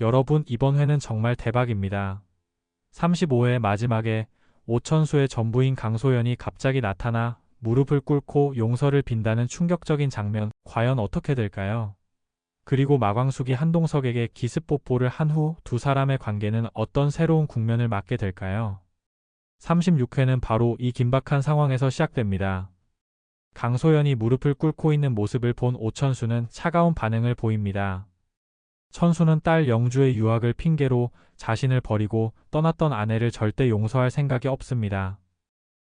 여러분, 이번 회는 정말 대박입니다. 35회 마지막에 오천수의 전부인 강소연이 갑자기 나타나 무릎을 꿇고 용서를 빈다는 충격적인 장면, 과연 어떻게 될까요? 그리고 마광숙이 한동석에게 기습 뽀뽀를 한 후 두 사람의 관계는 어떤 새로운 국면을 맞게 될까요? 36회는 바로 이 긴박한 상황에서 시작됩니다. 강소연이 무릎을 꿇고 있는 모습을 본 오천수는 차가운 반응을 보입니다. 천수는 딸 영주의 유학을 핑계로 자신을 버리고 떠났던 아내를 절대 용서할 생각이 없습니다.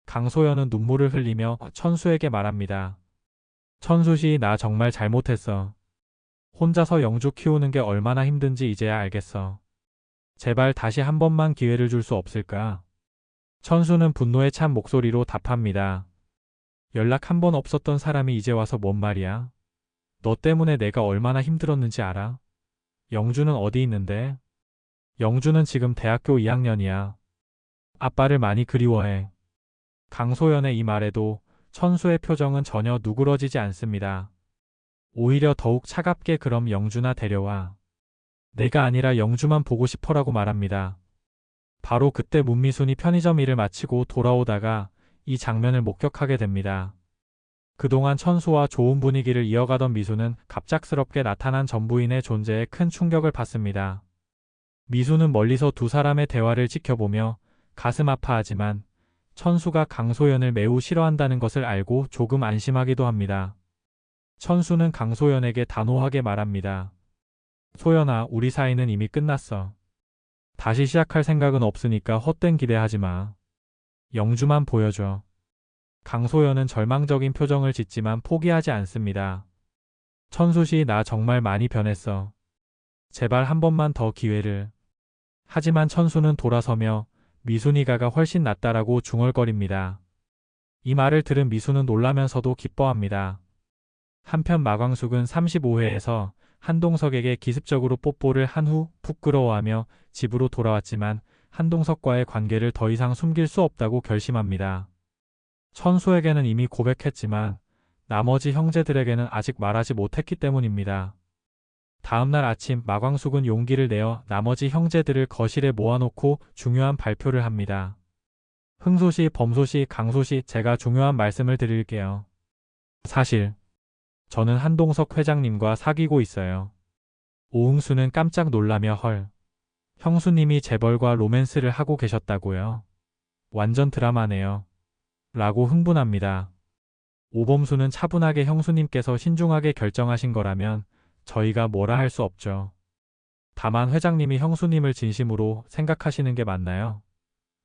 강소연은 눈물을 흘리며 천수에게 말합니다. 천수씨, 나 정말 잘못했어. 혼자서 영주 키우는 게 얼마나 힘든지 이제야 알겠어. 제발 다시 한 번만 기회를 줄 수 없을까? 천수는 분노에 찬 목소리로 답합니다. 연락 한 번 없었던 사람이 이제 와서 뭔 말이야? 너 때문에 내가 얼마나 힘들었는지 알아? 영주는 어디 있는데? 영주는 지금 대학교 2학년이야. 아빠를 많이 그리워해. 강소연의 이 말에도 천수의 표정은 전혀 누그러지지 않습니다. 오히려 더욱 차갑게 그럼 영주나 데려와. 내가 아니라 영주만 보고 싶어라고 말합니다. 바로 그때 문미순이 편의점 일을 마치고 돌아오다가 이 장면을 목격하게 됩니다. 그동안 천수와 좋은 분위기를 이어가던 미수는 갑작스럽게 나타난 전부인의 존재에 큰 충격을 받습니다. 미수는 멀리서 두 사람의 대화를 지켜보며 가슴 아파하지만 천수가 강소연을 매우 싫어한다는 것을 알고 조금 안심하기도 합니다. 천수는 강소연에게 단호하게 말합니다. 소연아, 우리 사이는 이미 끝났어. 다시 시작할 생각은 없으니까 헛된 기대하지 마. 영주만 보여줘. 강소연은 절망적인 표정을 짓지만 포기하지 않습니다. 천수씨, 나 정말 많이 변했어. 제발 한 번만 더 기회를. 하지만 천수는 돌아서며 미순이가가 훨씬 낫다라고 중얼거립니다. 이 말을 들은 미수는 놀라면서도 기뻐합니다. 한편 마광숙은 35회에서 한동석에게 기습적으로 뽀뽀를 한 후 부끄러워하며 집으로 돌아왔지만 한동석과의 관계를 더 이상 숨길 수 없다고 결심합니다. 천수에게는 이미 고백했지만 나머지 형제들에게는 아직 말하지 못했기 때문입니다. 다음날 아침 마광숙은 용기를 내어 나머지 형제들을 거실에 모아놓고 중요한 발표를 합니다. 흥소씨, 범소씨, 강소씨, 제가 중요한 말씀을 드릴게요. 사실 저는 한동석 회장님과 사귀고 있어요. 오흥수는 깜짝 놀라며 헐. 형수님이 재벌과 로맨스를 하고 계셨다고요? 완전 드라마네요. 라고 흥분합니다. 오범수는 차분하게 형수님께서 신중하게 결정하신 거라면 저희가 뭐라 할 수 없죠. 다만 회장님이 형수님을 진심으로 생각하시는 게 맞나요?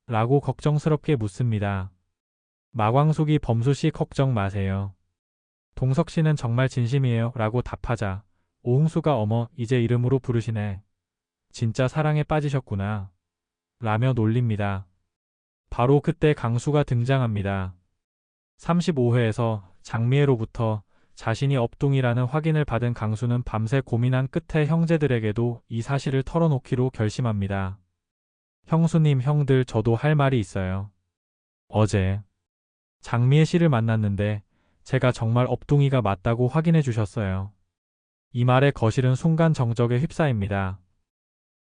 라고 걱정스럽게 묻습니다. 마광숙이 범수씨 걱정 마세요. 동석씨는 정말 진심이에요. 라고 답하자 오흥수가 어머, 이제 이름으로 부르시네. 진짜 사랑에 빠지셨구나. 라며 놀립니다. 바로 그때 강수가 등장합니다. 35회에서 장미애로부터 자신이 업둥이라는 확인을 받은 강수는 밤새 고민한 끝에 형제들에게도 이 사실을 털어놓기로 결심합니다. 형수님, 형들, 저도 할 말이 있어요. 어제 장미애 씨를 만났는데 제가 정말 업둥이가 맞다고 확인해 주셨어요. 이 말에 거실은 순간 정적에 휩싸입니다.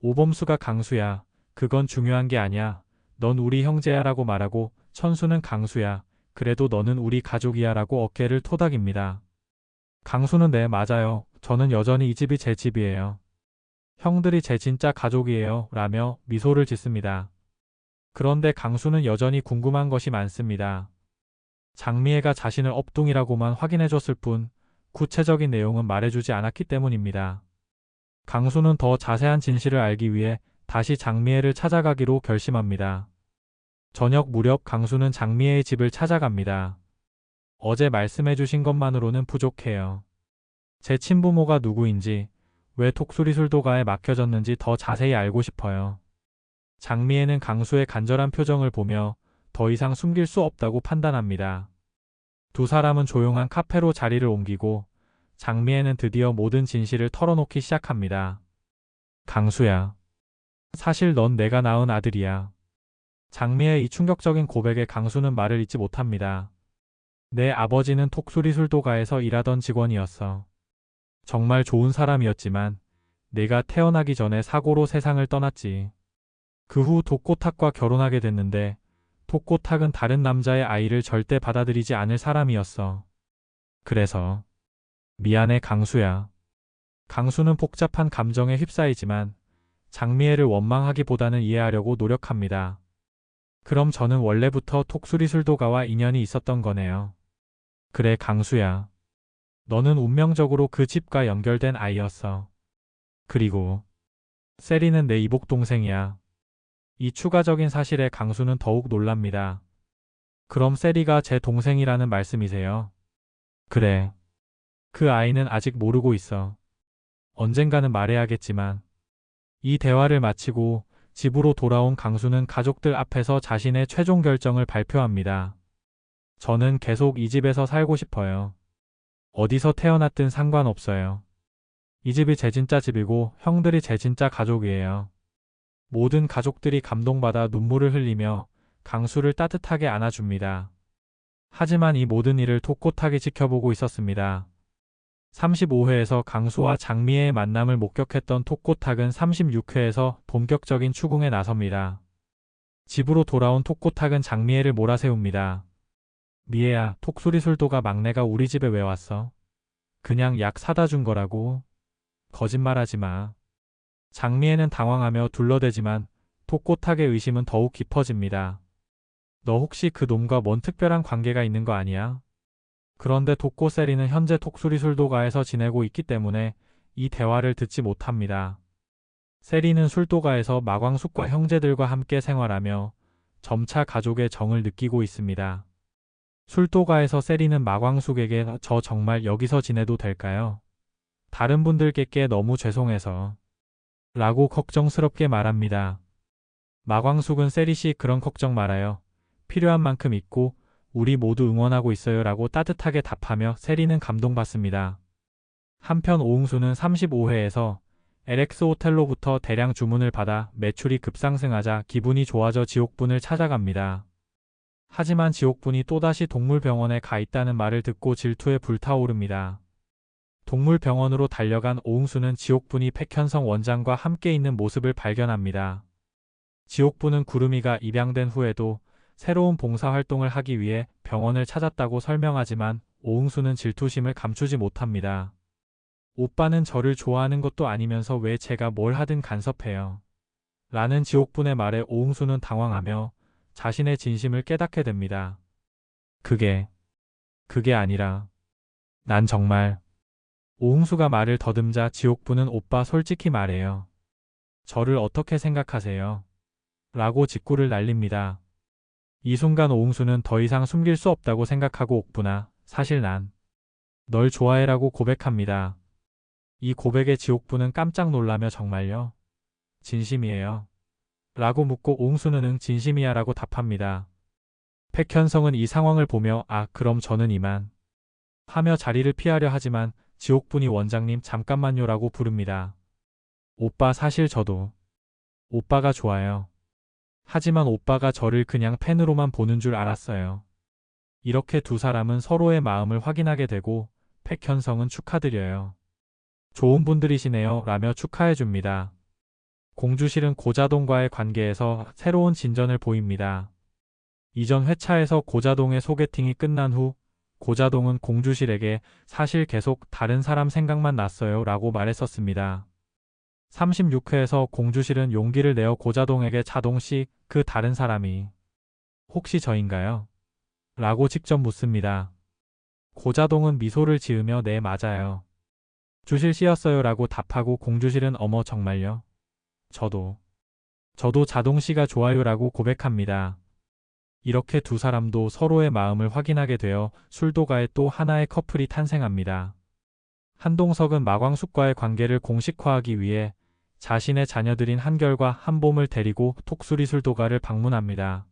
오범수가 강수야, 그건 중요한 게 아니야. 넌 우리 형제야 라고 말하고 천수는 강수야, 그래도 너는 우리 가족이야 라고 어깨를 토닥입니다. 강수는 네, 맞아요. 저는 여전히 이 집이 제 집이에요. 형들이 제 진짜 가족이에요. 라며 미소를 짓습니다. 그런데 강수는 여전히 궁금한 것이 많습니다. 장미애가 자신을 업둥이라고만 확인해줬을 뿐 구체적인 내용은 말해주지 않았기 때문입니다. 강수는 더 자세한 진실을 알기 위해 다시 장미애를 찾아가기로 결심합니다. 저녁 무렵 강수는 장미애의 집을 찾아갑니다. 어제 말씀해주신 것만으로는 부족해요. 제 친부모가 누구인지, 왜 톡수리술도가에 맡겨졌는지 더 자세히 알고 싶어요. 장미애는 강수의 간절한 표정을 보며 더 이상 숨길 수 없다고 판단합니다. 두 사람은 조용한 카페로 자리를 옮기고 장미애는 드디어 모든 진실을 털어놓기 시작합니다. 강수야, 사실 넌 내가 낳은 아들이야. 장미의 이 충격적인 고백에 강수는 말을 잇지 못합니다. 내 아버지는 톡수리술도가에서 일하던 직원이었어. 정말 좋은 사람이었지만 내가 태어나기 전에 사고로 세상을 떠났지. 그 후 독고탁과 결혼하게 됐는데 독고탁은 다른 남자의 아이를 절대 받아들이지 않을 사람이었어. 그래서 미안해 강수야. 강수는 복잡한 감정에 휩싸이지만 장미애를 원망하기보다는 이해하려고 노력합니다. 그럼 저는 원래부터 톡수리술도가와 인연이 있었던 거네요. 그래 강수야. 너는 운명적으로 그 집과 연결된 아이였어. 그리고 세리는 내 이복 동생이야. 이 추가적인 사실에 강수는 더욱 놀랍니다. 그럼 세리가 제 동생이라는 말씀이세요? 그래. 그 아이는 아직 모르고 있어. 언젠가는 말해야겠지만. 이 대화를 마치고 집으로 돌아온 강수는 가족들 앞에서 자신의 최종 결정을 발표합니다. 저는 계속 이 집에서 살고 싶어요. 어디서 태어났든 상관없어요. 이 집이 제 진짜 집이고 형들이 제 진짜 가족이에요. 모든 가족들이 감동받아 눈물을 흘리며 강수를 따뜻하게 안아줍니다. 하지만 이 모든 일을 톡고탁이 지켜보고 있었습니다. 35회에서 강수와 장미애의 만남을 목격했던 톡고탁은 36회에서 본격적인 추궁에 나섭니다. 집으로 돌아온 톡고탁은 장미애를 몰아세웁니다. 미애야, 톡수리술도가 막내가 우리 집에 왜 왔어? 그냥 약 사다 준 거라고. 거짓말하지 마. 장미애는 당황하며 둘러대지만 톡고탁의 의심은 더욱 깊어집니다. 너 혹시 그 놈과 뭔 특별한 관계가 있는 거 아니야? 그런데 독고세리는 현재 톡수리술도가에서 지내고 있기 때문에 이 대화를 듣지 못합니다. 세리는 술도가에서 마광숙과 형제들과 함께 생활하며 점차 가족의 정을 느끼고 있습니다. 술도가에서 세리는 마광숙에게 저 정말 여기서 지내도 될까요? 다른 분들께 너무 죄송해서 라고 걱정스럽게 말합니다. 마광숙은 세리씨 그런 걱정 말아요. 필요한 만큼 있고 우리 모두 응원하고 있어요 라고 따뜻하게 답하며 세리는 감동받습니다. 한편 오응수는 35회에서 LX 호텔로부터 대량 주문을 받아 매출이 급상승하자 기분이 좋아져 지옥분을 찾아갑니다. 하지만 지옥분이 또다시 동물병원에 가 있다는 말을 듣고 질투에 불타오릅니다. 동물병원으로 달려간 오응수는 지옥분이 백현성 원장과 함께 있는 모습을 발견합니다. 지옥분은 구름이가 입양된 후에도 새로운 봉사활동을 하기 위해 병원을 찾았다고 설명하지만 오응수는 질투심을 감추지 못합니다. 오빠는 저를 좋아하는 것도 아니면서 왜 제가 뭘 하든 간섭해요. 라는 지옥분의 말에 오응수는 당황하며 자신의 진심을 깨닫게 됩니다. 그게 아니라 난 정말 오응수가 말을 더듬자 지옥분은 오빠 솔직히 말해요. 저를 어떻게 생각하세요? 라고 직구를 날립니다. 이 순간 오응수는 더 이상 숨길 수 없다고 생각하고 옥분아, 사실 난 널 좋아해라고 고백합니다. 이 고백에 지옥분은 깜짝 놀라며 정말요? 진심이에요? 라고 묻고 오응수는 응 진심이야 라고 답합니다. 백현성은 이 상황을 보며 아 그럼 저는 이만 하며 자리를 피하려 하지만 지옥분이 원장님 잠깐만요 라고 부릅니다. 오빠 사실 저도 오빠가 좋아요. 하지만 오빠가 저를 그냥 팬으로만 보는 줄 알았어요. 이렇게 두 사람은 서로의 마음을 확인하게 되고 백현성은 축하드려요. 좋은 분들이시네요 라며 축하해줍니다. 공주실은 고자동과의 관계에서 새로운 진전을 보입니다. 이전 회차에서 고자동의 소개팅이 끝난 후 고자동은 공주실에게 사실 계속 다른 사람 생각만 났어요 라고 말했었습니다. 36회에서 공주실은 용기를 내어 고자동에게 자동씨 그 다른 사람이 혹시 저인가요? 라고 직접 묻습니다. 고자동은 미소를 지으며 네 맞아요. 주실 씨였어요 라고 답하고 공주실은 어머 정말요? 저도 자동씨가 좋아요 라고 고백합니다. 이렇게 두 사람도 서로의 마음을 확인하게 되어 술도가에 또 하나의 커플이 탄생합니다. 한동석은 마광숙과의 관계를 공식화하기 위해 자신의 자녀들인 한결과 한봄을 데리고 톡수리술도가를 방문합니다.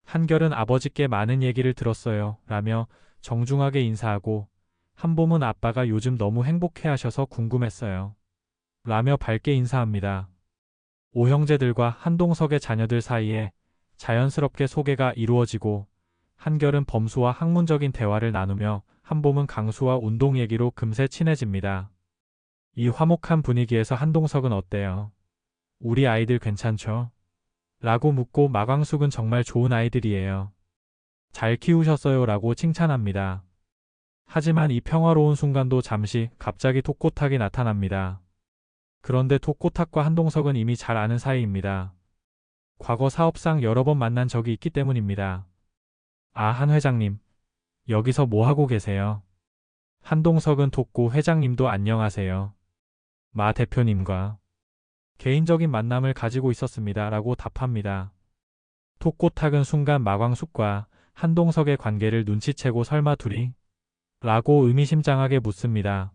한결은 아버지께 많은 얘기를 들었어요 라며 정중하게 인사하고 한봄은 아빠가 요즘 너무 행복해하셔서 궁금했어요 라며 밝게 인사합니다. 오형제들과 한동석의 자녀들 사이에 자연스럽게 소개가 이루어지고 한결은 범수와 학문적인 대화를 나누며 한봄은 강수와 운동 얘기로 금세 친해집니다. 이 화목한 분위기에서 한동석은 어때요? 우리 아이들 괜찮죠? 라고 묻고 마광숙은 정말 좋은 아이들이에요. 잘 키우셨어요 라고 칭찬합니다. 하지만 이 평화로운 순간도 잠시 갑자기 톡고탁이 나타납니다. 그런데 톡고탁과 한동석은 이미 잘 아는 사이입니다. 과거 사업상 여러 번 만난 적이 있기 때문입니다. 아, 한 회장님. 여기서 뭐 하고 계세요? 한동석은 톡고 회장님도 안녕하세요. 마 대표님과 개인적인 만남을 가지고 있었습니다. 라고 답합니다. 톡고탁은 순간 마광숙과 한동석의 관계를 눈치채고 설마 둘이? 라고 의미심장하게 묻습니다.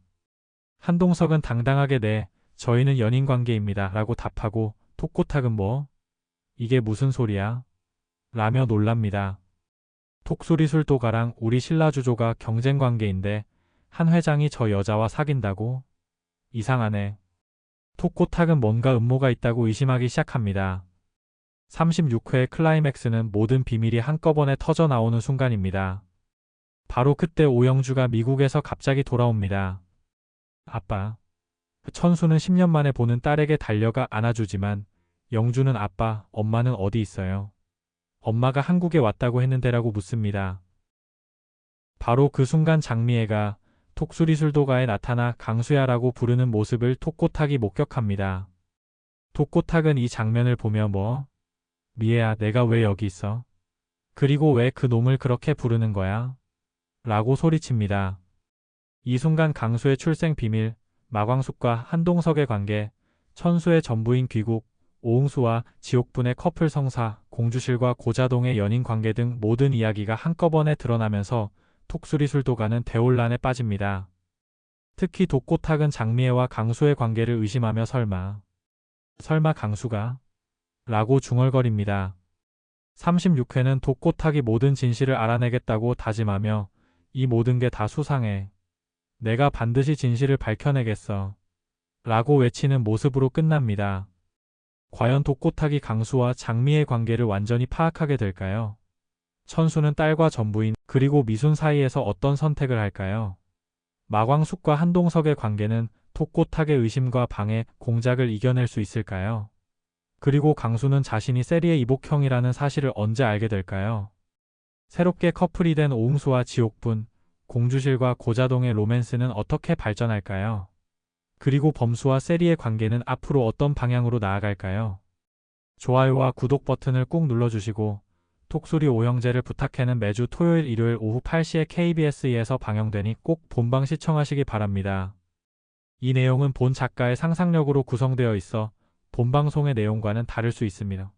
한동석은 당당하게 네, 저희는 연인 관계입니다. 라고 답하고 톡고탁은 뭐? 이게 무슨 소리야? 라며 놀랍니다. 톡수리술도가랑 우리 신라주조가 경쟁 관계인데 한 회장이 저 여자와 사귄다고? 이상하네. 톡고탁은 뭔가 음모가 있다고 의심하기 시작합니다. 36회 클라이맥스는 모든 비밀이 한꺼번에 터져 나오는 순간입니다. 바로 그때 오영주가 미국에서 갑자기 돌아옵니다. 아빠. 천수는 10년 만에 보는 딸에게 달려가 안아주지만 영주는 아빠, 엄마는 어디 있어요? 엄마가 한국에 왔다고 했는데라고 묻습니다. 바로 그 순간 장미애가 톡수리술도가에 나타나 강수야라고 부르는 모습을 톡고탁이 목격합니다. 톡고탁은 이 장면을 보며 뭐? 미애야, 내가 왜 여기 있어? 그리고 왜 그 놈을 그렇게 부르는 거야? 라고 소리칩니다. 이 순간 강수의 출생 비밀, 마광숙과 한동석의 관계, 천수의 전부인 귀국, 오응수와 지옥분의 커플 성사, 공주실과 고자동의 연인 관계 등 모든 이야기가 한꺼번에 드러나면서 톡수리술도가는 대혼란에 빠집니다. 특히 독고탁은 장미애와 강수의 관계를 의심하며 설마 강수가? 라고 중얼거립니다. 36회는 독고탁이 모든 진실을 알아내겠다고 다짐하며 이 모든 게 다 수상해. 내가 반드시 진실을 밝혀내겠어. 라고 외치는 모습으로 끝납니다. 과연 독고탁이 강수와 장미의 관계를 완전히 파악하게 될까요? 천수는 딸과 전부인 그리고 미순 사이에서 어떤 선택을 할까요? 마광숙과 한동석의 관계는 독고탁의 의심과 방해, 공작을 이겨낼 수 있을까요? 그리고 강수는 자신이 세리의 이복형이라는 사실을 언제 알게 될까요? 새롭게 커플이 된 오응수와 지옥분, 공주실과 고자동의 로맨스는 어떻게 발전할까요? 그리고 범수와 세리의 관계는 앞으로 어떤 방향으로 나아갈까요? 좋아요와 구독 버튼을 꾹 눌러주시고 톡소리 오형제를 부탁해는 매주 토요일 일요일 오후 8시에 KBS2에서 방영되니 꼭 본방 시청하시기 바랍니다. 이 내용은 본 작가의 상상력으로 구성되어 있어 본 방송의 내용과는 다를 수 있습니다.